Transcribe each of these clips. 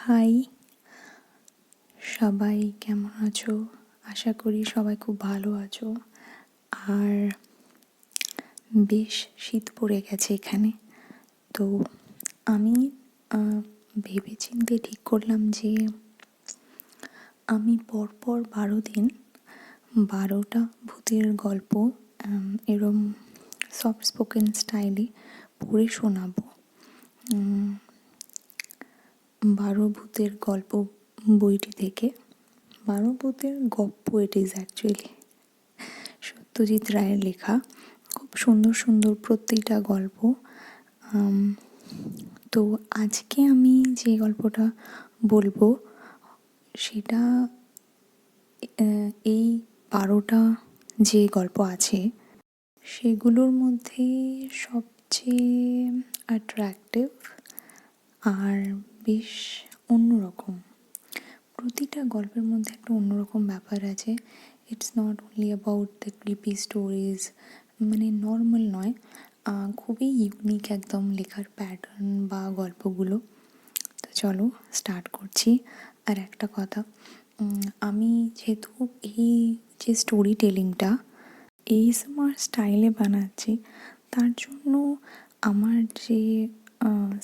High, সবাই কেমন আছো? আশা করি সবাই খুব ভালো আছো। আর বেশ শীত পড়ে গেছে এখানে। তো আমি ভেবেচিন্তে ঠিক করলাম যে আমি পরপর 12 দিন 12টা ভূতের গল্প এরম সফট স্পোকেন স্টাইলে পড়ে শোনাবো। 12 ভূতের গল্প বইটি থেকে। 12 ভূতের গপ্প ইট ইজ অ্যাকচুয়ালি, সত্যজিৎ রায়ের লেখা। খুব সুন্দর সুন্দর প্রত্যেকটা গল্প। তো আজকে আমি যে গল্পটা বলবো সেটা এই 12টা যে গল্প আছে সেগুলোর মধ্যে সবচেয়ে অ্যাট্রাকটিভ আর বেশ অন্যরকম। প্রতিটা গল্পের মধ্যে একটা অন্যরকম ব্যাপার আছে। It's not only about the creepy stories, মানে নর্মাল নয়, খুবই ইউনিক একদম লেখার প্যাটার্ন বা গল্পগুলো। তো চলো স্টার্ট করছি। আর একটা কথা, আমি যেহেতু এই যে স্টোরি টেলিংটা ASMR স্টাইলে বানাচ্ছি, তার জন্য আমার যে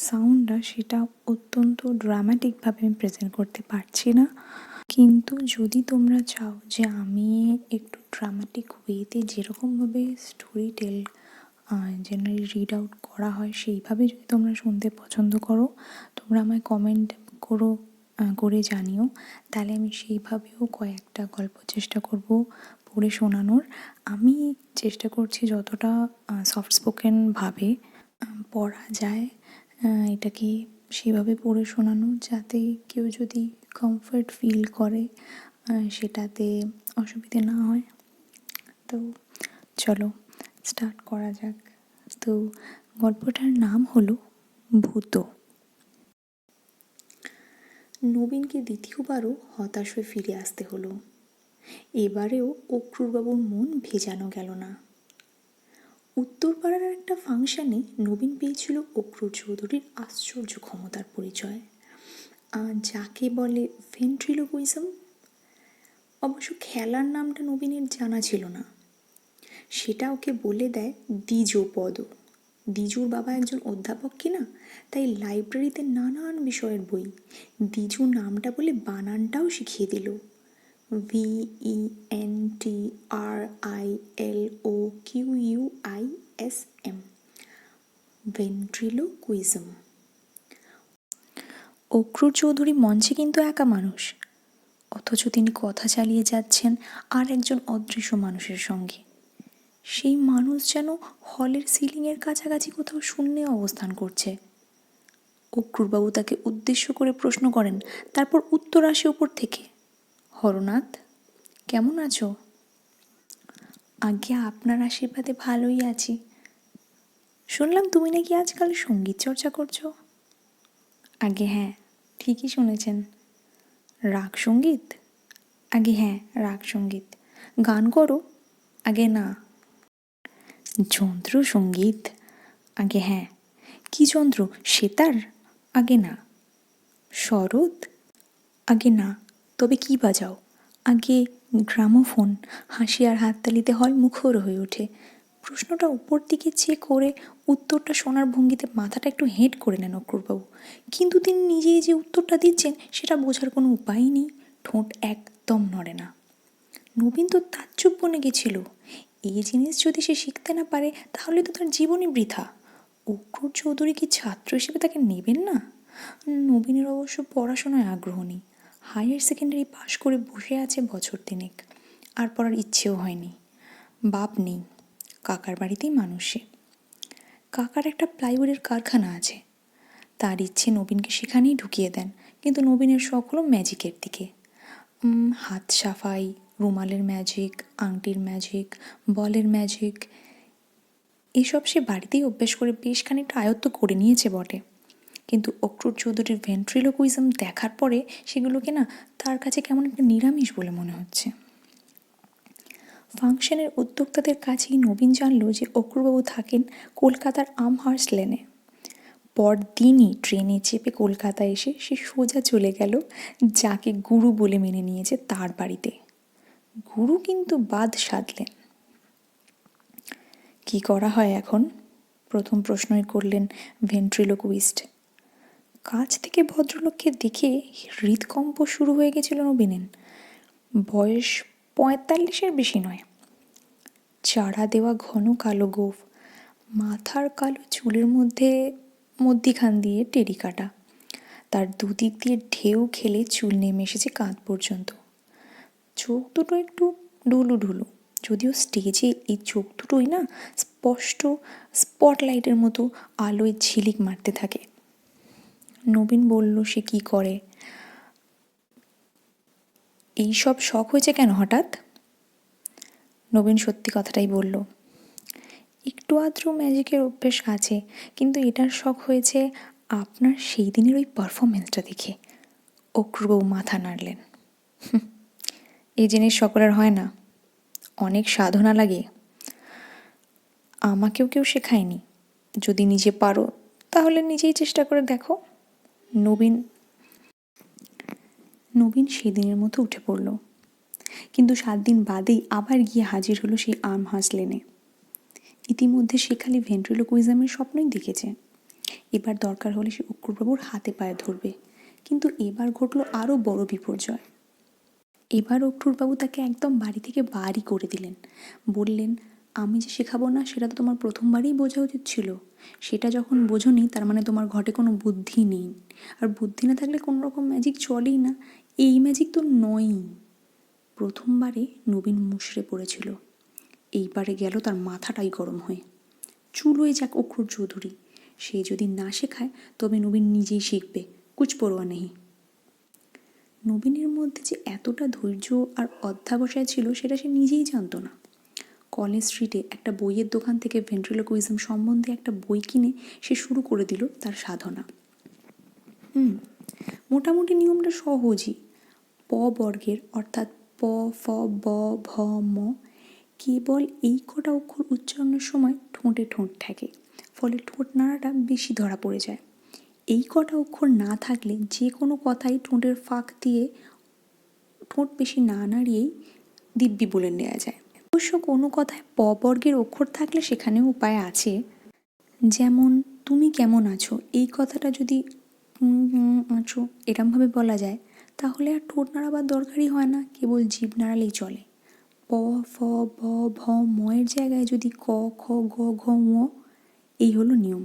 সাউন্ডটা সেটা অত্যন্ত ড্রামাটিকভাবে আমি প্রেজেন্ট করতে পারছি না। কিন্তু যদি তোমরা চাও যে আমি একটু ড্রামাটিক ওয়েতে যেরকমভাবে স্টোরি টেল জেনারেলি রিড আউট করা হয় সেইভাবে যদি তোমরা শুনতে পছন্দ করো, তোমরা আমায় কমেন্ট করে জানিও। তাহলে আমি সেইভাবেও কয়েকটা গল্প চেষ্টা করব পড়ে শোনানোর। আমি চেষ্টা করছি যতটা সফট স্পোকেনভাবে পড়া যায় এটাকে সেভাবে পড়ে শোনানো, যাতে কেউ যদি কমফর্ট ফিল করে সেটাতে অসুবিধে না হয়। তো চলো স্টার্ট করা যাক। তো গল্পটার নাম হলো ভূত। নবীনকে দ্বিতীয়বারও হতাশ হয়ে ফিরে আসতে হলো। এবারেও অক্রুরবাবুর মন ভেজানো গেল না। উত্তরপাড়ার একটা ফাংশনে নবীন পেয়েছিল অক্রুর চৌধুরীর আশ্চর্য ক্ষমতার পরিচয়, যাকে বলে ভেন্ট্রিলোকুইজম। অবশ্য খেলার নামটা নবীনের জানা ছিল না, সেটা ওকে বলে দেয় দ্বিজপদ। দ্বিজুর বাবা একজন অধ্যাপক কিনা, তাই লাইব্রেরিতে নানান বিষয়ের বই, দ্বিজু নামটা বলে বানানটাও শিখিয়ে দিল। VENTRILOQUISM, ventriloquism. অক্রুর চৌধুরী মঞ্চে কিন্তু একা মানুষ, অথচ তিনি কথা চালিয়ে যাচ্ছেন আর একজন অদৃশ্য মানুষের সঙ্গে। সেই মানুষ যেন হলের সিলিংয়ের কাছাকাছি কোথাও শূন্যে অবস্থান করছে। অক্রুরবাবু তাকে উদ্দেশ্য করে প্রশ্ন করেন, তারপর উত্তর আসে উপর থেকে, হরনাথ কেমন আছো? আজ্ঞে আপনার আশীর্বাদে ভালোই আছি। শুনলাম তুমি নাকি আজকাল সঙ্গীত চর্চা করছো। আগে হ্যাঁ, ঠিকই শুনেছেন। রাগ সঙ্গীত? আগে হ্যাঁ, রাগ সঙ্গীত। গান করো? আগে না। যন্ত্র সঙ্গীত? আগে হ্যাঁ। কি যন্ত্র? সেতার? আগে না। শরৎ? আগে না। তবে কি বাজাও? আগে গ্রামোফোন। হাসি আর হাততালিতে হল মুখর হয়ে ওঠে। প্রশ্নটা উপর দিকে চেয়ে করে উত্তরটা শোনার ভঙ্গিতে মাথাটা একটু হেঁট করে নেন অক্রুরবাবু। কিন্তু তিনি নিজেই যে উত্তরটা দিচ্ছেন সেটা বোঝার কোনো উপায়ই নেই। ঠোঁট একদম নড়ে না। নবীন তো তাজ্জব বনে গেছিল। এই জিনিস যদি সে শিখতে না পারে তাহলে তো তার জীবনই বৃথা। অক্রুর চৌধুরী কি ছাত্র হিসেবে তাকে নেবেন না? নবীনের অবশ্য পড়াশোনায় আগ্রহ নেই। হায়ার সেকেন্ডারি পাশ করে বসে আছে বছর তিনেক, আর পড়ার ইচ্ছেও হয়নি। বাপ নেই, কাকার বাড়িতেই মানুষ সে। কাকার একটা প্লাইউডের কারখানা আছে। তার ইচ্ছে নবীনকে সেখানেই ঢুকিয়ে দেন, কিন্তু নবীনের শখ হলো ম্যাজিকের দিকে। হাত সাফাই, রুমালের ম্যাজিক, আংটির ম্যাজিক, বলের ম্যাজিক, এসব সে বাড়িতেই অভ্যেস করে বেশ খানিকটা আয়ত্ত করে নিয়েছে বটে। কিন্তু অক্রুর চৌধুরীর ভেন্ট্রিলোকুইজম দেখার পরে সেগুলোকে না তার কাছে কেমন একটা নিরামিষ বলে মনে হচ্ছে। ফাংশনের উদ্যোক্তাদের কাছেই নবীন জানল যে অক্রুরবাবু থাকেন কলকাতার আমহার্স্ট লেনে। পরদিনই ট্রেনে চেপে কলকাতায় এসে সে সোজা চলে গেল যাকে গুরু বলে মেনে নিয়েছে তার বাড়িতে। গুরু কিন্তু বাদ সাধলেন। কি করা হয় এখন? প্রথম প্রশ্নই করলেন ভেন্ট্রিলোকুইস্ট। কাছ থেকে ভদ্রলোককে দেখে হৃদকম্প শুরু হয়ে গেছিল নবীনের। বয়স 45-এর বেশি নয়। চারা দেওয়া ঘন কালো গোঁফ, মাথার কালো চুলের মধ্যিখান দিয়ে টেরি কাটা। তার দুদিক দিয়ে ঢেউ খেলে চুল নেমে এসেছে কাঁধ পর্যন্ত। চোখ দুটো একটু ঢুলু ঢুলু, যদিও স্টেজে এই চোখ দুটোই না স্পষ্ট স্পটলাইটের মতো আলোয় ঝিলিক মারতে থাকে। নবীন বলল, সে কি করে? এই সব শখ হয়েছে কেন হঠাৎ? নবীন সত্যি কথাটাই বলল। একটু আধটু ম্যাজিকের অভ্যেস আছে, কিন্তু এটার শখ হয়েছে আপনার সেই দিনের ওই পারফরমেন্সটা দেখে। অক্রুবাবু মাথা নাড়লেন। এই জিনিস সকলের হয় না, অনেক সাধনা লাগে। আমাকেও কেউ শেখায়নি। যদি নিজে পারো তাহলে নিজেই চেষ্টা করে দেখো। নবীন সেদিনের মতো উঠে পড়ল, কিন্তু 7 দিন বাদেই আবার গিয়ে হাজির হলো সেই আমহার্স্ট লেনে। ইতিমধ্যে সে খালি ভেন্ট্রিলোকুইজমের স্বপ্নই দেখেছে। এবার দরকার হলে সে অক্রুবাবুর হাতে পায়ে ধরবে। কিন্তু এবার ঘটল আরও বড় বিপর্যয়। এবার অক্রুরবাবু তাকে একদম বাড়ি থেকে বাড়ি করে দিলেন। বললেন, আমি যে শেখাবো না সেটা তো তোমার প্রথমবারই বোঝা উচিত ছিল। সেটা যখন বোঝোনি তার মানে তোমার ঘটে কোনো বুদ্ধি নেই। আর বুদ্ধি না থাকলে কোনো রকম ম্যাজিক চলেই না। এই ম্যাজিক তো নয়ই। প্রথমবারে নবীন মুষড়ে পড়েছিল। এইবারে গেল তার মাথাটাই গরম হয়ে। চুলোয় যাক অক্রুর চৌধুরী, সে যদি না শেখায় তবে নবীন নিজেই শিখবে, কুছ পরোয়া নেই। নবীনের মধ্যে যে এতটা ধৈর্য আর অধ্যাবসায় ছিল সেটা সে নিজেই জানত না। কলেজ স্ট্রিটে একটা বইয়ের দোকান থেকে ভেন্ট্রিলোকুইজম সম্বন্ধে একটা বই কিনে সে শুরু করে দিল তার সাধনা। মোটামুটি নিয়মটা সহজই। প বর্গের অর্থাৎ প, ফ, ব, ভ, ম কেবল এই কটা অক্ষর উচ্চারণের সময় ঠোঁটে ঠোঁট থাকে, ফলে ঠোঁট নাড়াটা বেশি ধরা পড়ে যায়। এই কটা অক্ষর না থাকলে যে কোনো কথাই ঠোঁটের ফাঁক দিয়ে ঠোঁট বেশি না নাড়িয়েই দিব্যি বলে নেওয়া যায়। অবশ্য কোনো কথায় প বর্গের অক্ষর থাকলে সেখানেও উপায় আছে। যেমন তুমি কেমন আছো, এই কথাটা যদি আছো এরমভাবে বলা যায় তাহলে আর ঠোঁট নাড়াবার দরকারই হয় না, কেবল জিভ নাড়ালেই চলে। প, ফ, ব, ভ, ম এর জায়গায় যদি ক, খ, গ, ঘ, ঙ, এই হলো নিয়ম।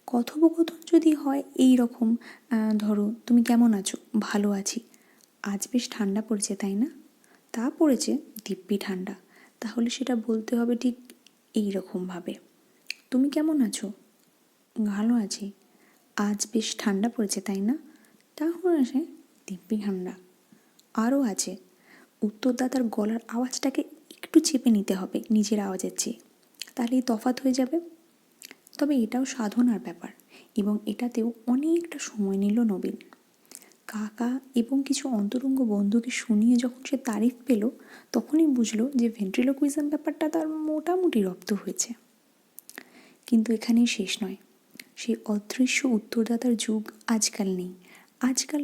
কথোপকথন যদি হয় এই রকম, ধরো তুমি কেমন আছো, ভালো আছি। আজ বেশ ঠান্ডা পড়েছে তাই না? তা পড়েছে দিব্যি ঠান্ডা। তাহলে সেটা বলতে হবে ঠিক এই রকমভাবে। তুমি কেমন আছো? ভালো আছি। আজ বেশ ঠান্ডা পড়েছে তাই না? তাহলে সে দিব্যি ঠান্ডা। আরও আছে, উত্তরদাতার গলার আওয়াজটাকে একটু চেপে নিতে হবে নিজের আওয়াজের চেয়ে, তাহলেই তফাৎ হয়ে যাবে। তবে এটাও সাধনার ব্যাপার এবং এটাতেও অনেকটা সময় নিল নবীন। কাকা এবং কিছু অন্তরঙ্গ বন্ধুকে শুনিয়ে যখন সে তারিফ পেল তখনই বুঝলো যে ভেন্ট্রিলোকুইজম ব্যাপারটা তার মোটামুটি রপ্ত হয়েছে। কিন্তু এখানেই শেষ নয়। সেই অদৃশ্য উত্তরদাতার যুগ আজকাল নেই। আজকাল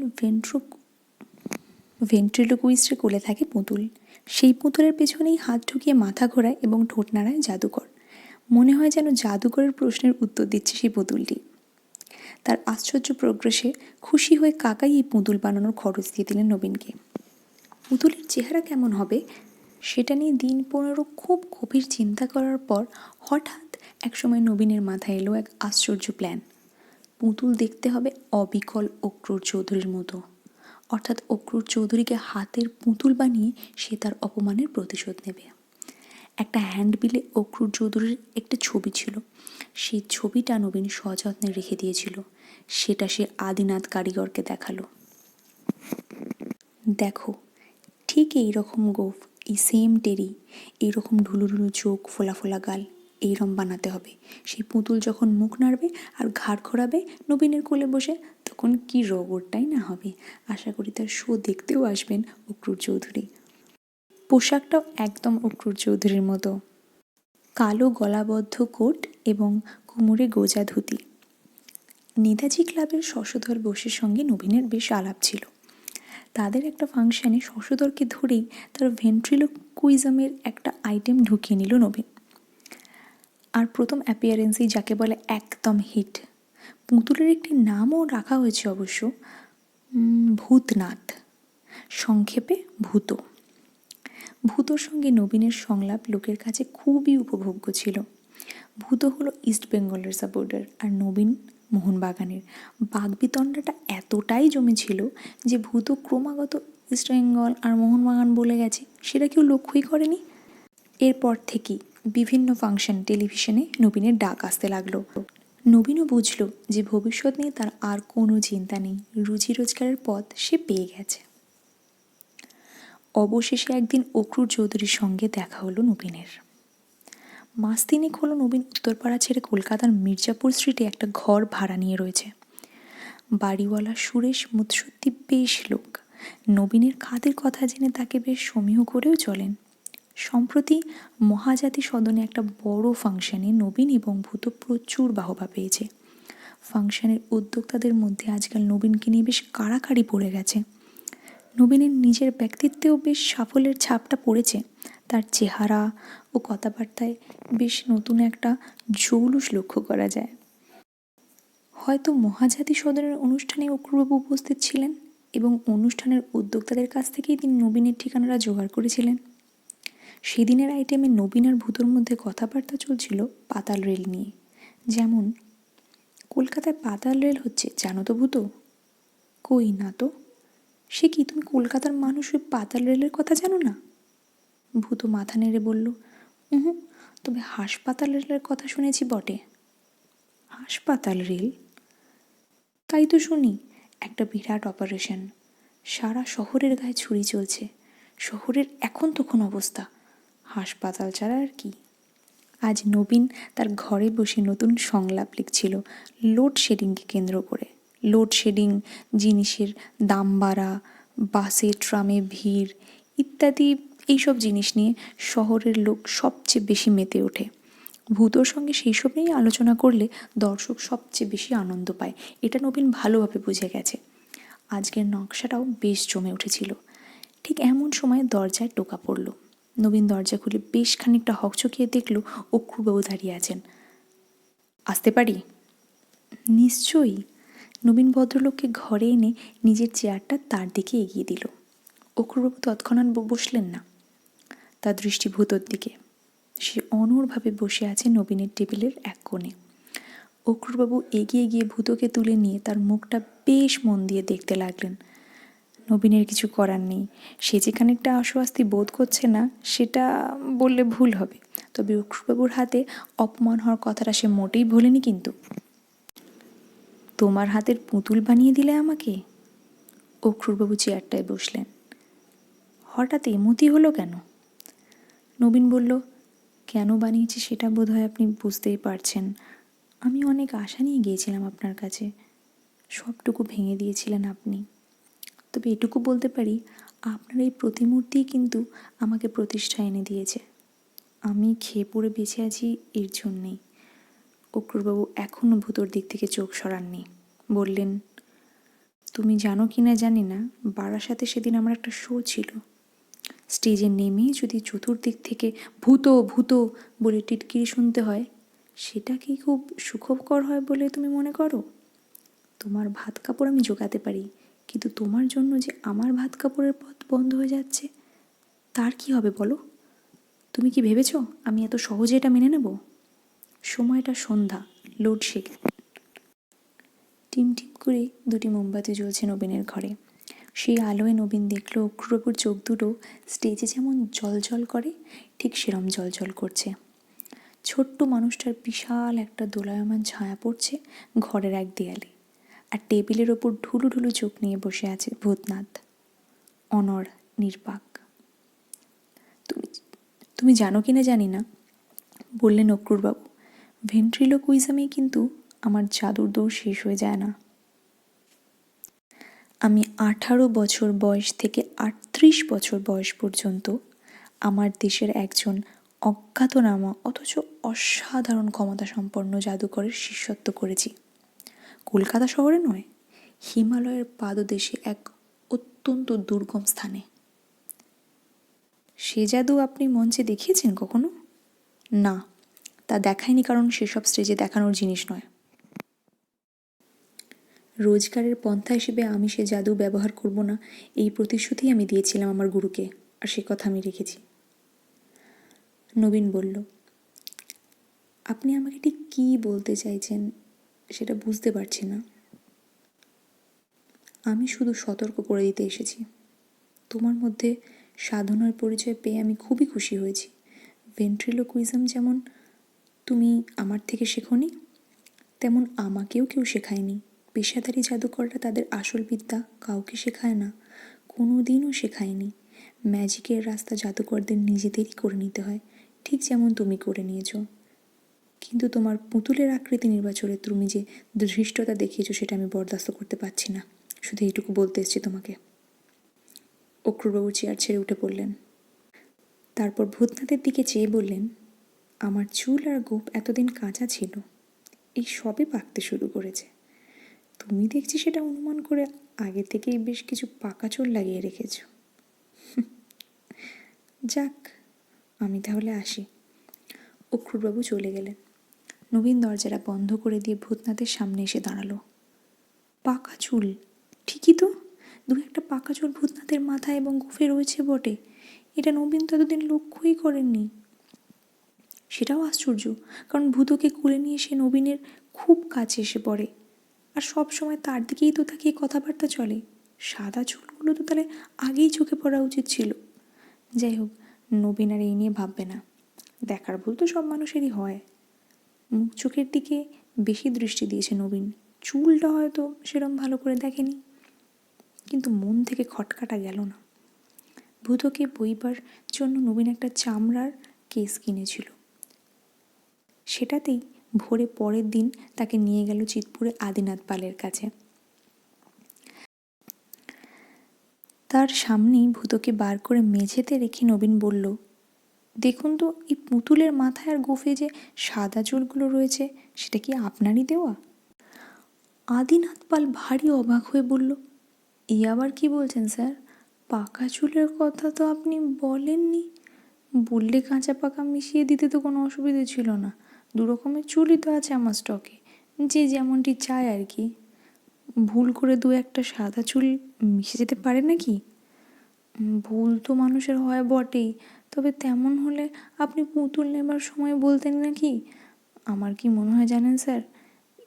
ভেন্ট্রিলোকুইস্টে কোলে থাকে পুতুল। সেই পুতুলের পেছনেই হাত ঢুকিয়ে মাথা ঘোরায় এবং ঠোঁট নাড়ায় জাদুকর। মনে হয় যেন জাদুকরের প্রশ্নের উত্তর দিচ্ছে সেই পুতুলটি। তার আশ্চর্য প্রোগ্রেসে খুশি হয়ে কাকাই এই পুতুল বানানোর খরচ দিয়ে দিলেন নবীনকে। পুতুলের চেহারা কেমন হবে সেটা নিয়ে দিন 15 খুব গভীর চিন্তা করার পর হঠাৎ একসময় নবীনের মাথায় এলো এক আশ্চর্য প্ল্যান। পুতুল দেখতে হবে অবিকল অক্রুর চৌধুরীর মতো, অর্থাৎ অক্রুর চৌধুরীকে হাতের পুতুল বানিয়ে সে তার অপমানের প্রতিশোধ নেবে। একটা হ্যান্ডবিলে অক্রুর চৌধুরীর একটা ছবি ছিল। সেই ছবিটা নবীন সযত্নে রেখে দিয়েছিল। সেটা সে আদিনাথ কারিগরকে দেখালো। দেখো, ঠিক এইরকম গোঁফ, এই সেম টেরি, এইরকম ঢুলু ঢুলু চোখ, ফোলা ফোলা গাল, এইরম বানাতে হবে। সেই পুতুল যখন মুখ নাড়বে আর ঘাড় ঘোরাবে নবীনের কোলে বসে, তখন কি রগরটাই না হবে। আশা করি তার শো দেখতেও আসবেন অক্রুর চৌধুরী। পোশাকটাও একদম অক্রুর চৌধুরীর মতো, কালো গলাবদ্ধ কোট এবং কোমরে গোজা ধুতি। নেতাজি ক্লাবের শশধর বোসের সঙ্গে নবীনের বেশ আলাপ ছিল। তাদের একটা ফাংশনে শশধরকে ধরেই তার ভেন্ট্রিলোকুইজমের একটা আইটেম ঢুকিয়ে নিল নবীন। আর প্রথম অ্যাপিয়ারেন্সেই যাকে বলে একদম হিট। পুতুলের একটি নামও রাখা হয়েছে অবশ্য, ভূতনাথ, সংক্ষেপে ভূত। ভূতর সঙ্গে নবীনের সংলাপ লোকের কাছে খুবই উপভোগ্য ছিল। ভূত হলো ইস্ট বেঙ্গলের সাপোর্টার আর নবীন মোহনবাগানের। বাগবিতণ্ডাটা এতটাই জমেছিল যে ভূত ক্রমাগত ইস্ট বেঙ্গল আর মোহনবাগান বলে গেছে, সেটা কেউ লক্ষ্যই করেনি। এরপর থেকেই বিভিন্ন ফাংশন টেলিভিশনে নবীনের ডাক আসতে লাগলো। নবীনও বুঝল যে ভবিষ্যৎ নিয়ে তার আর কোনো চিন্তা নেই, রুজি রোজগারের পথ সে পেয়ে গেছে। অবশেষে একদিন অক্রুর চৌধুরীর সঙ্গে দেখা হলো নবীনের। মাস তিনেক হলো নবীন উত্তরপাড়া ছেড়ে কলকাতার মির্জাপুর স্ট্রিটে একটা ঘর ভাড়া নিয়ে রয়েছে। বাড়িওয়ালা সুরেশ মুৎসুদ্দি বেশ লোক। নবীনের খাতির কথা জেনে তাকে বেশ সমীহ করেও চলেন। সম্প্রতি মহাজাতি সদনে একটা বড় ফাংশনে নবীন এবং ভূত প্রচুর বাহবা পেয়েছে। ফাংশনের উদ্যোক্তাদের মধ্যে আজকাল নবীনকে নিয়ে বেশ কাড়াকাড়ি পড়ে গেছে। নবীনের নিজের ব্যক্তিত্বেও বেশ সাফল্যের ছাপটা পড়েছে। তার চেহারা ও কথাবার্তায় বেশ নতুন একটা জৌলুস লক্ষ্য করা যায়। হয়তো মহাজাতি সদনের অনুষ্ঠানে অক্রুবাবু উপস্থিত ছিলেন এবং অনুষ্ঠানের উদ্যোক্তাদের কাছ থেকেই তিনি নবীনের ঠিকানাটা জোগাড় করেছিলেন। সেদিনের আইটেমে নবীন আর ভূতর মধ্যে কথাবার্তা চলছিল পাতাল রেল নিয়ে। যেমন, কলকাতায় পাতাল রেল হচ্ছে, জানো তো ভূত? কই না তো। সে কি, তুমি কলকাতার মানুষ ওই পাতাল রেলের কথা জানো না? ভূত মাথা নেড়ে বলল, তবে হাসপাতাল রেলের কথা শুনেছি বটে। হাসপাতাল রেল? তাই তো শুনি, একটা বিরাট অপারেশন, সারা শহরের গায়ে ছুরি চলছে। শহরের এখন তখন অবস্থা, হাসপাতাল ছাড়া আর কি। আজ নবীন তার ঘরে বসে নতুন সংলাপ লিখছিল লোডশেডিংকে কেন্দ্র করে। লোডশেডিং, জিনিসের দাম বাড়া, বাসে ট্রামে ভিড় ইত্যাদি এইসব জিনিস নিয়ে শহরের লোক সবচেয়ে বেশি মেতে ওঠে। ভূতর সঙ্গে সেই সব নিয়েই আলোচনা করলে দর্শক সবচেয়ে বেশি আনন্দ পায়, এটা নবীন ভালোভাবে বুঝে গেছে। আজকের নকশাটাও বেশ জমে উঠেছিল। ঠিক এমন সময় দরজায় টোকা পড়ল। নবীন দরজা খুলে বেশ খানিকটা হকচকিয়ে দেখল অক্রুবাবু দাঁড়িয়ে আছেন। আসতে পারি? নিশ্চয়ই। নবীন ভদ্রলোককে ঘরে এনে নিজের চেয়ারটা তার দিকে এগিয়ে দিল। অক্রুবাবু তৎক্ষণাৎ বসলেন না। তার দৃষ্টি ভূতর দিকে। সে অনড়ভাবে বসে আছে নবীনের টেবিলের এক কোণে। অক্রুবাবু এগিয়ে গিয়ে ভূতকে তুলে নিয়ে তার মুখটা বেশ মন দিয়ে দেখতে লাগলেন। নবীনের কিছু করার নেই, সে যে খানিকটা অস্বস্তি বোধ করছে না সেটা বললে ভুল হবে, তবে অক্রুবাবুর হাতে অপমান হওয়ার কথাটা সে মোটেই ভোলেনি। কিন্তু তোমার হাতের পুতুল বানিয়ে দিলে আমাকে? অক্রুবাবু চেয়ারটায় বসলেন। হঠাৎ এমতি হলো কেন? নবীন বলল, কেন বানিয়েছি সেটা বোধহয় আপনি বুঝতেই পারছেন। আমি অনেক আশা নিয়ে গিয়েছিলাম আপনার কাছে, সবটুকু ভেঙে দিয়েছিলেন আপনি। তবে এটুকু বলতে পারি, আপনার এই প্রতিমূর্তিই কিন্তু আমাকে প্রতিষ্ঠা এনে দিয়েছে। আমি খেয়ে পড়ে বেঁচে আছি এর জন্যেই। অক্রুবাবু এখনও ভূতর দিক থেকে চোখ সরাননি। বললেন, তুমি জানো কি না জানি না, বারাসাতে সেদিন আমার একটা শো ছিল। স্টেজে নেমে যদি চতুর্দিক থেকে ভূত ভূত বলে টিটকিরি শুনতে হয়, সেটা কি খুব সুখকর হয় বলে তুমি মনে করো? তোমার ভাত কাপড় আমি জোগাতে পারি, কিন্তু তোমার জন্য যে আমার ভাত কাপড়ের পথ বন্ধ হয়ে যাচ্ছে, তার কি হবে বলো? তুমি কি ভেবেছ আমি এত সহজে এটা মেনে নেব? সময়টা সন্ধ্যা, লোডশেডিং। টিমটিম করে দুটি মোমবাতি জ্বলছে নবীনের ঘরে। সেই আলোয় নবীন দেখল অক্রুবাবুর চোখ দুটো স্টেজে যেমন জলজল করে ঠিক সেরম জলজল করছে। ছোট্ট মানুষটার বিশাল একটা দোলায়মান ছায়া পড়ছে ঘরের এক দেয়ালে, আর টেবিলের ওপর ঢুলু ঢুলু চোখ নিয়ে বসে আছে ভূতনাথ, অনড়, নির্বাক। তুমি জানো কি না জানি না, বললেন অক্রুরবাবু, ভেন্ট্রিলোকুইজমেই কিন্তু আমার জাদুর দৌড় শেষ হয়ে যায় না। আমি 18 বছর বয়স থেকে 38 বছর বয়স পর্যন্ত আমার দেশের একজন অজ্ঞাতনামা অথচ অসাধারণ ক্ষমতা সম্পন্ন জাদুকরের শিষ্যত্ব করেছি। কলকাতা শহরে নয়, হিমালয়ের পাদদেশে এক অত্যন্ত দুর্গম স্থানে। সে জাদু আপনি মঞ্চে দেখিয়েছেন কখনো? না, তা দেখায়নি, কারণ সেসব স্টেজে দেখানোর জিনিস নয়। রোজগারের পন্থা হিসেবে আমি সে জাদু ব্যবহার করব না, এই প্রতিশ্রুতি আমি দিয়েছিলাম আমার গুরুকে, আর সে কথা আমি রেখেছি। নবীন বলল, আপনি আমাকে ঠিক কী বলতে চাইছেন সেটা বুঝতে পারছি না। আমি শুধু সতর্ক করে দিতে এসেছি। তোমার মধ্যে সাধনার পরিচয় পেয়ে আমি খুবই খুশি হয়েছি। ভেন্ট্রিলোকুইজম যেমন তুমি আমার থেকে শেখোনি, তেমন আমাকেও কেউ শেখায়নি। পেশাদারি জাদুকররা তাদের আসল বিদ্যা কাউকে শেখায় না, কোনো দিনও শেখায়নি। ম্যাজিকের রাস্তা জাদুকরদের নিজেদেরই করে নিতে হয়, ঠিক যেমন তুমি করে নিয়েছ। কিন্তু তোমার পুতুলের আকৃতি নির্বাচনে তুমি যে ধৃষ্টতা দেখিয়েছ সেটা আমি বরদাস্ত করতে পারছি না। শুধু এইটুকু বলতে এসেছি তোমাকে। অক্রুরবাবু চেয়ার ছেড়ে উঠে পড়লেন। তারপর ভূতনাথের দিকে চেয়ে বললেন, আমার চুল আর গোঁফ এতদিন কাঁচা ছিল, এই সবে পাকতে শুরু করেছে। তুমি দেখছি সেটা অনুমান করে আগে থেকেই বেশ কিছু পাকা চুল লাগিয়ে রেখেছ। যাক, আমি তাহলে আসি। অক্রুরবাবু চলে গেলেন। নবীন দরজাটা বন্ধ করে দিয়ে ভূতনাথের সামনে এসে দাঁড়ালো। পাকা চুল, ঠিকই তো, দু একটা পাকা চুল ভূতনাথের মাথা এবং গোঁফে রয়েছে বটে। এটা নবীন তো এতদিন লক্ষ্যই করেননি। সেটাও আশ্চর্য, কারণ ভূতকে কুলে নিয়ে সে নবীনের খুব কাছে এসে পড়ে, আর সব সময় তার দিকেই তো তাকিয়ে কথাবার্তা চলে। সাদা চুলগুলো তো তাহলে আগেই চোখে পড়া উচিত ছিল। যাই হোক, নবীন আর এই নিয়ে ভাববে না। দেখার ভুল তো সব মানুষেরই হয়। মুখ চোখের দিকে বেশি দৃষ্টি দিয়েছে নবীন, চুলটা হয়তো সেরম ভালো করে দেখেনি। কিন্তু মন থেকে খটকাটা গেল না। ভূতকে বইবার জন্য নবীন একটা চামড়ার কেস কিনেছিল। সেটাতেই ভোরে পরের দিন তাকে নিয়ে গেল চিতপুরে আদিনাথ পালের কাছে। তার সামনেই ভূতকে বার করে মেঝেতে রেখে নবীন বলল, দেখুন তো, এই পুতুলের মাথায় আর গোঁফে যে সাদা চুলগুলো রয়েছে সেটা কি আপনারই দেওয়া? আদিনাথ পাল ভারী অবাক হয়ে বলল, এই আবার কি বলছেন স্যার? পাকা চুলের কথা তো আপনি বলেননি। বললে কাঁচা পাকা মিশিয়ে দিতে তো কোনো অসুবিধে ছিল না। দু রকমের চুলই তো আছে আমার স্টকে, যে যেমনটি চায় আর কি। ভুল করে দু একটা সাদা চুল মিশে যেতে পারে নাকি? ভুল তো মানুষের হয় বটেই, তবে তেমন হলে আপনি পুতুল নেবার সময় বলতেন নাকি? আমার কি মনে হয় জানেন স্যার,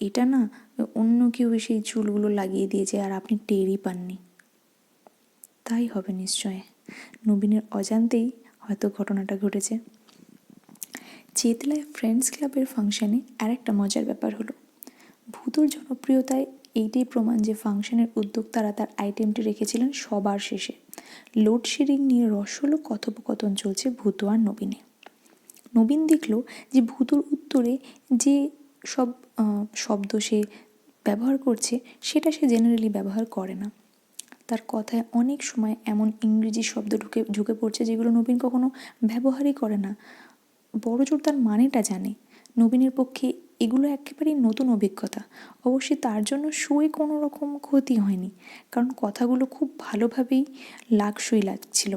এটা না অন্য কেউ সেই চুলগুলো লাগিয়ে দিয়েছে আর আপনি টেরই পাননি। তাই হবে নিশ্চয়। নবীনের অজান্তেই হয়তো ঘটনাটা ঘটেছে। চেতলায় ফ্রেন্ডস ক্লাবের ফাংশনে আর একটা মজার ব্যাপার হলো। ভূতর জনপ্রিয়তায় এইটাই প্রমাণ যে ফাংশনের উদ্যোক্তারা তার আইটেমটি রেখেছিলেন সবার শেষে। লোডশেডিং নিয়ে রসলো কথোপকথন চলছে ভূত আর নবীনে। নবীন দেখল যে ভূতর উত্তরে যে সব শব্দ সে ব্যবহার করছে সেটা সে জেনারেলি ব্যবহার করে না। তার কথায় অনেক সময় এমন ইংরেজি শব্দ ঢুকে পড়ছে যেগুলো নবীন কখনো ব্যবহারই করে না, বড়জোর তার মানেটা জানে। নবীনের পক্ষে এগুলো একেবারেই নতুন অভিজ্ঞতা। অবশ্যই তার জন্য শোয়ে কোনো রকম ক্ষতি হয়নি, কারণ কথাগুলো খুব ভালোভাবেই লাগসই লাগছিল,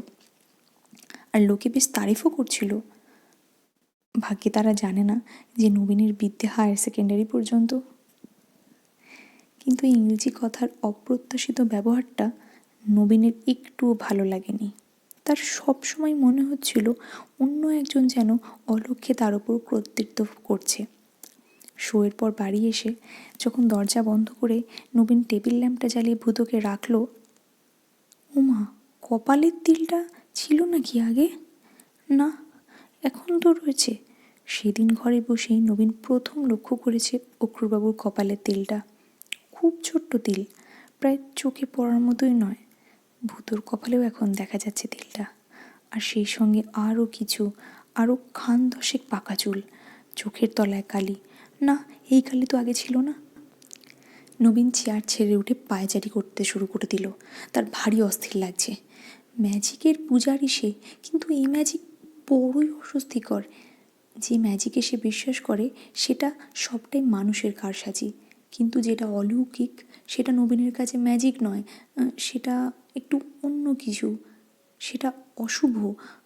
আর লোকে বেশ তারিফও করছিল। ভাগ্যে তারা জানে না যে নবীনের বিদ্যে হায়ার সেকেন্ডারি পর্যন্ত। কিন্তু ইংরেজি কথার অপ্রত্যাশিত ব্যবহারটা নবীনের একটুও ভালো লাগেনি। তার সব সময় মনে হচ্ছিল অন্য একজন যেন অলক্ষ্যে তার উপর কর্তৃত্ব করছে। শোয়ের পর বাড়ি এসে যখন দরজা বন্ধ করে নবীন টেবিল ল্যাম্পটা জ্বালিয়ে ভূতকে রাখল, ওমা, কপালের তিলটা ছিল নাকি আগে? না, এখন তো রয়েছে। সেদিন ঘরে বসেই নবীন প্রথম লক্ষ্য করেছে অক্রুরবাবুর কপালের তিলটা। খুব ছোট্ট তিল, প্রায় চোখে পড়ার মতোই নয়। ভূতর কপালেও এখন দেখা যাচ্ছে তিলটা, আর সেই সঙ্গে আরও খান দশেক পাকা চুল, চোখের তলায় কালি। না, এই কালি তো আগে ছিল না। নবীন চেয়ার ছেড়ে উঠে পায়চারি করতে শুরু করে দিল। তার ভারী অস্থির লাগছে। ম্যাজিকের পূজারি সে, কিন্তু এই ম্যাজিক বড়ই অস্বস্তিকর। যে ম্যাজিকে সে বিশ্বাস করে সেটা সবটাই মানুষের কারসাজি, কিন্তু যেটা অলৌকিক সেটা নবীনের কাছে ম্যাজিক নয়, সেটা একটু অন্য কিছু, সেটা অশুভ।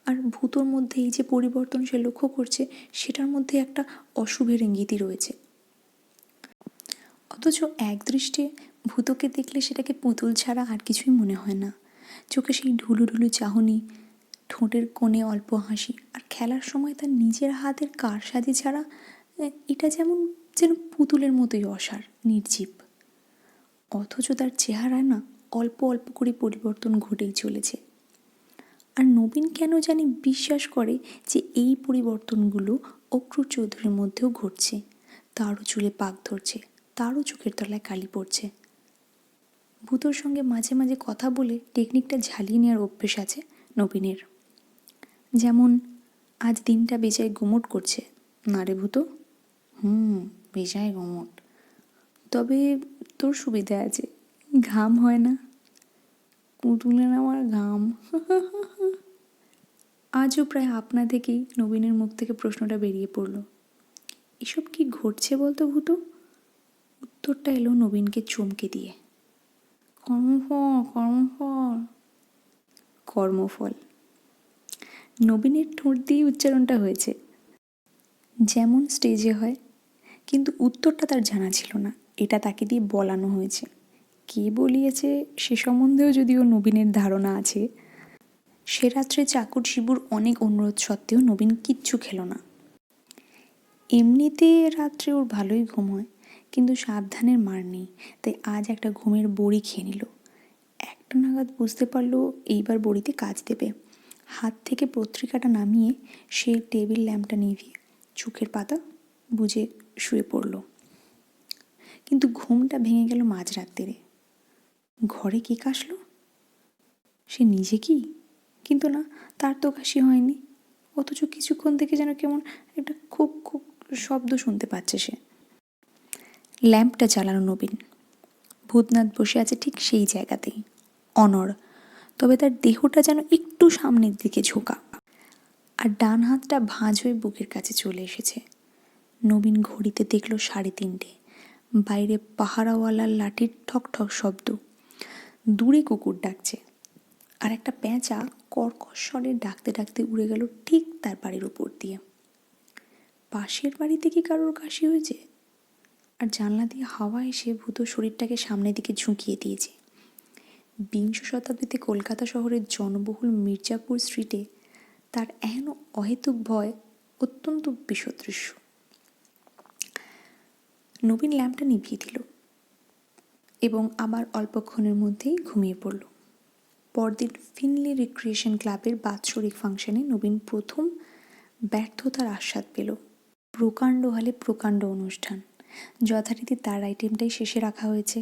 আর ভূতোর মধ্যে এই যে পরিবর্তন সে লক্ষ্য করছে, সেটার মধ্যে একটা অশুভের ইঙ্গিতই রয়েছে। অথচ একদৃষ্টে ভূতকে দেখলে সেটাকে পুতুল ছাড়া আর কিছুই মনে হয় না। চোখে সেই ঢুলু ঢুলু চাহনি, ঠোঁটের কোণে অল্প হাসি, আর খেলার সময় তার নিজের হাতের কারসাজি ছাড়া এটা যেন পুতুলের মতোই অসার, নির্জীব। অথচ তার চেহারায় না অল্প অল্প করে পরিবর্তন ঘটেই চলেছে। আর নবীন কেন জানি বিশ্বাস করে যে এই পরিবর্তনগুলো অক্রুর চৌধুরীর মধ্যেও ঘটছে। তারও চুলে পাক ধরছে, তারও চোখের তলায় কালি পড়ছে। ভূতোর সঙ্গে মাঝে মাঝে কথা বলে টেকনিকটা ঝালিয়ে নেওয়ার অভ্যেস আছে নবীনের। যেমন আজ দিনটা বেজায় গুমোট করছে না রে ভূতো? বেজায় গুমোট, তবে তোর সুবিধা আছে, ঘাম হয় না। পুতুলের আমার ঘাম। আজও প্রায় আপনা থেকেই নবীনের মুখ থেকে প্রশ্নটা বেরিয়ে পড়ল, এসব কি ঘটছে বলতো ভূতো? উত্তরটা এলো নবীনকে চমকে দিয়ে, কর্মফল কর্মফল কর্মফল। নবীনের ঠোঁট দিয়ে উচ্চারণটা হয়েছে যেমন স্টেজে হয়, কিন্তু উত্তরটা তার জানা ছিল না, এটা তাকে দিয়ে বলানো হয়েছে। কে বলিয়েছে সে সম্বন্ধেও যদিও নবীনের ধারণা আছে। সে রাত্রে চাকর শিবুর অনেক অনুরোধ সত্ত্বেও নবীন কিচ্ছু খেল না। এমনিতে রাত্রে ওর ভালোই ঘুম হয়, কিন্তু সাবধানের মার নেই, তাই আজ একটা ঘুমের বড়ি খেয়ে নিল। একটা নাগাদ বুঝতে পারলো এইবার বড়িতে কাজ দেবে। হাত থেকে পত্রিকাটা নামিয়ে সে টেবিল ল্যাম্পটা নিভিয়ে চোখের পাতা বুজে শুয়ে পড়ল। কিন্তু ঘুমটা ভেঙে গেল মাঝরাত্রে। ঘরে কে কাশলো? সে নিজে কি? কিন্তু না, তার তো কাশি হয়নি। অথচ কিছুক্ষণ থেকে যেন কেমন একটা খুব খুব শব্দ শুনতে পাচ্ছে সে। ল্যাম্পটা জ্বালানো নবীন। ভূতনাথ বসে আছে ঠিক সেই জায়গাতেই, অনড়, তবে তার দেহটা যেন একটু সামনের দিকে ঝোঁকা, আর ডান হাতটা ভাঁজ হয়ে বুকের কাছে চলে এসেছে। নবীন ঘড়িতে দেখল 3:30। বাইরে পাহারাওয়ালার লাঠির ঠক ঠক শব্দ, দূরে কুকুর ডাকছে, আর একটা পেঁচা কর্কশ স্বরে ডাকতে ডাকতে উড়ে গেল ঠিক তার বাড়ির উপর দিয়ে। পাশের বাড়িতে কি কারোর কাশি হয়েছে? আর জানলা দিয়ে হাওয়া এসে ভূত শরীরটাকে সামনের দিকে ঝুঁকিয়ে দিয়েছে। 20 শতাব্দীতে কলকাতা শহরের জনবহুল মির্জাপুর স্ট্রিটে তার এহেন অহেতুক ভয় অত্যন্ত বিসদৃশ্য। নবীন ল্যাম্পটা নিভিয়ে দিল এবং আবার অল্পক্ষণের মধ্যেই ঘুমিয়ে পড়ল। পরদিন ফিনলি রিক্রিয়েশন ক্লাবের বাৎসরিক ফাংশনে নবীন প্রথম ব্যর্থতার আস্বাদ পেল। প্রকাণ্ড হলে প্রকাণ্ড অনুষ্ঠান, যথারীতি তার আইটেমটাই শেষে রাখা হয়েছে।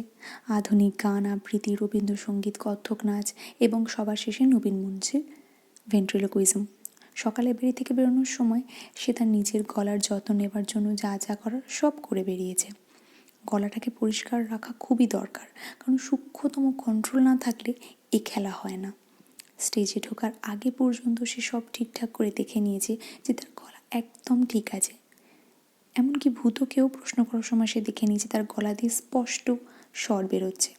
আধুনিক গান, আবৃত্তি, রবীন্দ্রসঙ্গীত, কত্থক নাচ এবং সবার শেষে নবীন মঞ্চের ভেন্ট্রিলোকুইজম। সকালে বাড়ি থেকে বেরোনোর সময় সে তার নিজের গলার যত্ন নেবার জন্য যা যা করার সব করে বেরিয়েছে। গলাটাকে পরিষ্কার রাখা খুবই দরকার, কারণ সূক্ষ্মতম কন্ট্রোল না থাকলে এ খেলা হয় না। স্টেজে ঢোকার আগে পর্যন্ত সে সব ঠিকঠাক করে দেখে নিয়েছে যে তার গলা একদম ঠিক আছে। এমনকি ভূতকেও প্রশ্ন করার সময় সে দেখে নিয়েছে তার গলা দিয়ে স্পষ্ট স্বর বেরোচ্ছে।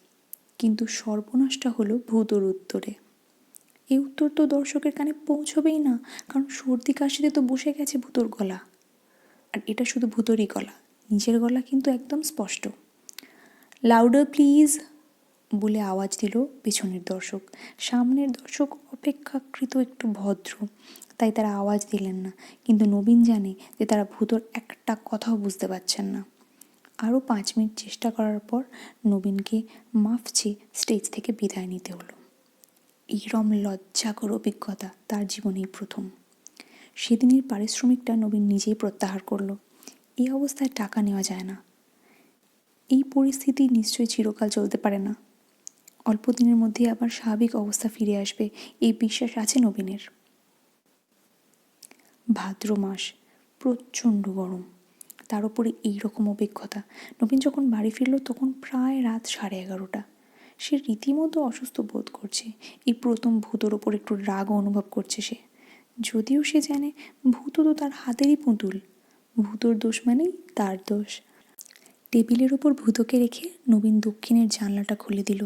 কিন্তু সর্বনাশটা হলো ভূতর উত্তরে। এই উত্তর তো দর্শকের কানে পৌঁছবেই না, কারণ সর্দি কাশিতে তো বসে গেছে ভূতর গলা। আর এটা শুধু ভূতরই গলা, নিজের গলা কিন্তু একদম স্পষ্ট। লাউডার প্লিজ বলে আওয়াজ দিল পেছনের দর্শক। সামনের দর্শক অপেক্ষাকৃত একটু ভদ্র, তাই তারা আওয়াজ দিলেন না, কিন্তু নবীন জানে যে তারা ভূতর একটা কথাও বুঝতে পারছেন না। আরও 5 মিনিট চেষ্টা করার পর নবীনকে মাফ চেয়ে স্টেজ থেকে বিদায় নিতে হলো। এইরম লজ্জাকর অভিজ্ঞতা তার জীবনেই প্রথম। সেদিনের পারিশ্রমিকটা নবীন নিজেই প্রত্যাহার করলো। এই অবস্থায় টাকা নেওয়া যায় না। এই পরিস্থিতি নিশ্চয়ই চিরকাল চলতে পারে না। অল্প দিনের মধ্যেই আবার স্বাভাবিক অবস্থা ফিরে আসবে, এই বিশ্বাস আছে নবীনের। ভাদ্র মাস, প্রচণ্ড গরম, তার উপরে এইরকম অভিজ্ঞতা। নবীন যখন বাড়ি ফিরল তখন প্রায় রাত 11:30। সে রীতিমতো অসুস্থ বোধ করছে। এই প্রথম ভূতর ওপর একটু রাগও অনুভব করছে সে, যদিও সে জানে ভূত তো তার হাতেরই পুতুল, ভূতর দোষ মানেই তার দোষ। টেবিলের ওপর ভূতকে রেখে নবীন দক্ষিণের জানলাটা খুলে দিল।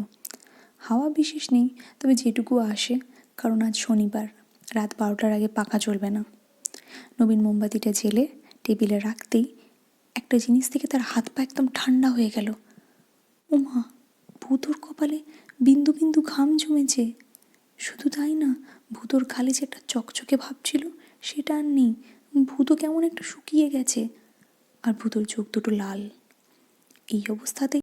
হাওয়া বিশেষ নেই, তবে যেটুকু আসে, কারণ আজ শনিবার, রাত 12টার আগে পাখা চলবে না। নবীন মোমবাতিটা জেলে টেবিলে রাখতেই একটা জিনিস থেকে তার হাত পা একদম ঠান্ডা হয়ে গেল। ওমা, ভূতোর কপালে বিন্দু বিন্দু ঘাম জমেছে। শুধু তাই না, ভূতোর গালে যে একটা চকচকে ভাব ছিল সেটা আর নেই। ভূতো কেমন একটা শুকিয়ে গেছে, আর ভূতোর চোখ দুটো লাল। এই অবস্থাতে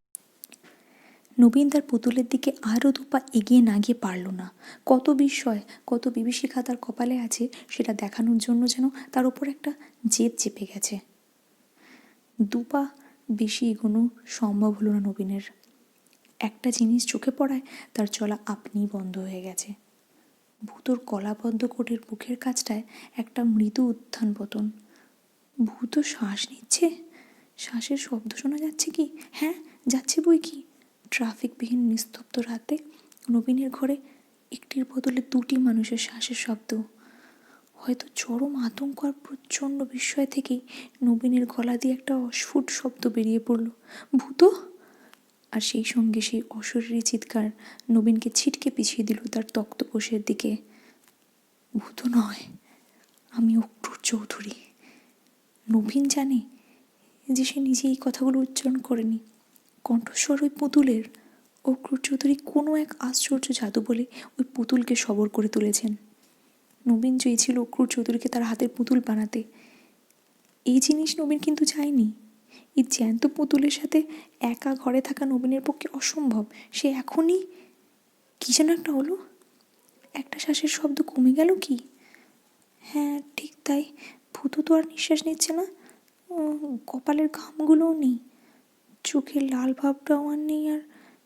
নবীন তার পুতুলের দিকে আরও দুপা এগিয়ে না গিয়ে পারল না। কত বিস্ময়, কত বিভীষিকা তার কপালে আছে সেটা দেখানোর জন্য যেন তার ওপর একটা জেদ চেপে গেছে। দুপা বেশি এগোনো সম্ভব হলো না নবীনের। একটা জিনিস চোখে পড়ায় তার চলা আপনিই বন্ধ হয়ে গেছে। ভূতোর কলাবদ্ধ কোটের বুকের কাছটায় একটা মৃদু উত্থান পতন। ভূত শ্বাস নিচ্ছে, শ্বাসের শব্দ শোনা যাচ্ছে কি? হ্যাঁ, যাচ্ছে বই কি। ট্রাফিকবিহীন নিস্তব্ধ রাতে নবীনের ঘরে একটির বদলে দুটি মানুষের শ্বাসের শব্দ। হয়তো চরম আতঙ্ক আর প্রচণ্ড বিস্ময় থেকেই নবীনের গলা দিয়ে একটা অস্ফুট শব্দ বেরিয়ে পড়ল, ভূত! আর সেই সঙ্গে সেই অশরীরী চিৎকার নবীনকে ছিটকে পিছিয়ে দিল তার তক্তপোষের দিকে। ভূত নয়, আমি অক্রূর চৌধুরী। নবীন জানে যে সে নিজে এই কথাগুলো উচ্চারণ করেনি, কণ্ঠস্বর ওই পুতুলের। অক্রূর চৌধুরী কোনো এক আশ্চর্য জাদু বলে ওই পুতুলকে সবর করে তুলেছেন। নবীন চেয়েছিল অক্রূর চৌধুরীকে তার হাতের পুতুল বানাতে। এই জিনিস নবীন কিন্তু চায়নি। এই জ্যান্ত পুতুলের সাথে একা ঘরে থাকা নবীনের পক্ষে অসম্ভব। সে এখনই কি যেন একটা হলো, একটা শ্বাসের শব্দ কমে গেল কি? হ্যাঁ, ঠিক তাই। ভূত তো আর নিঃশ্বাস নিচ্ছে না, কপালের ঘামগুলোও নেই, চোখের লাল ভাবটাও আর নেই, আর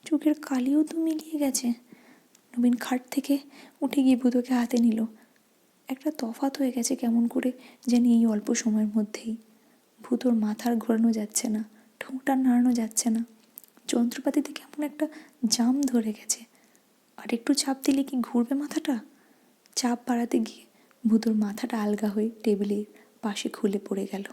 চোখের কালিও তো মিলিয়ে গেছে। নবীন খাট থেকে উঠে গিয়ে ভূতকে হাতে নিল। একটা তফাৎ হয়ে গেছে কেমন করে জানি এই অল্প সময়ের মধ্যেই। ভূতোর মাথার ঘোরানো যাচ্ছে না, ঠোঁট আর নাড়ানো যাচ্ছে না, যন্ত্রপাতিতে কেমন একটা জাম ধরে গেছে। আর একটু চাপ দিলে কি ঘুরবে মাথাটা? চাপ বাড়াতে গিয়ে ভূতোর মাথাটা আলগা হয়ে টেবিলের পাশে খুলে পড়ে গেল।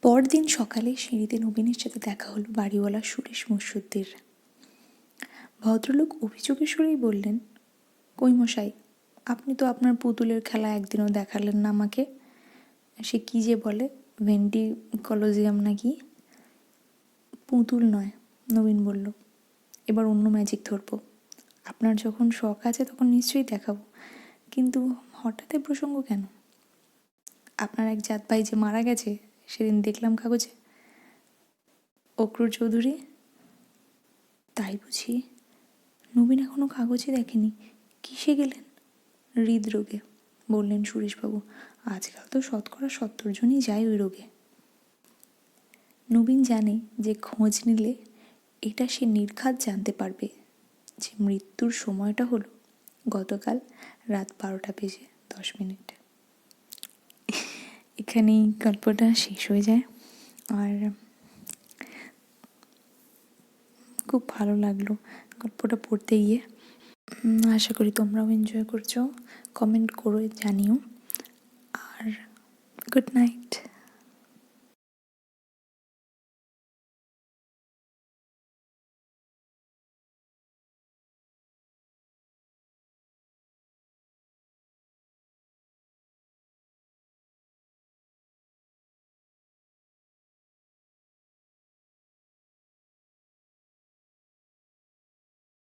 পরদিন সকালে সিঁড়িতে নবীনের সাথে দেখা হলো বাড়িওয়ালা সুরেশ মুর্শুদ্দির। ভদ্রলোক অভিযোগের সুরেই বললেন, কই মশাই, আপনি তো আপনার পুতুলের খেলা একদিনও দেখালেন না আমাকে। সে কি যে বলে, ভেন্টি কলোজিয়াম নাকি? পুতুল নয়, নবীন বলল, এবার অন্য ম্যাজিক ধরবো। আপনার যখন শখ আছে তখন নিশ্চয়ই দেখাবো, কিন্তু হঠাৎ প্রসঙ্গ কেন? আপনার এক জাত ভাই যে মারা গেছে, সেদিন দেখলাম কাগজে। অক্রূর চৌধুরী? তাই বুঝি? নবীন এখনো কাগজে দেখেনি। কিসে গেলেন? হৃদরোগে, বললেন সুরেশবাবু। আজকাল তো 70% জনই যায় ওই রোগে। নবীন জানে যে খোঁজ নিলে এটা সে নির্ঘাত জানতে পারবে যে মৃত্যুর সময়টা হলো গতকাল রাত 12:10। এখানেই গল্পটা শেষ হয়ে যায়। আর খুব ভালো লাগলো গল্পটা পড়তে গিয়ে। আশা করি তোমরাও এনজয় করছো। কমেন্ট করে জানিও। আর গুড নাইট।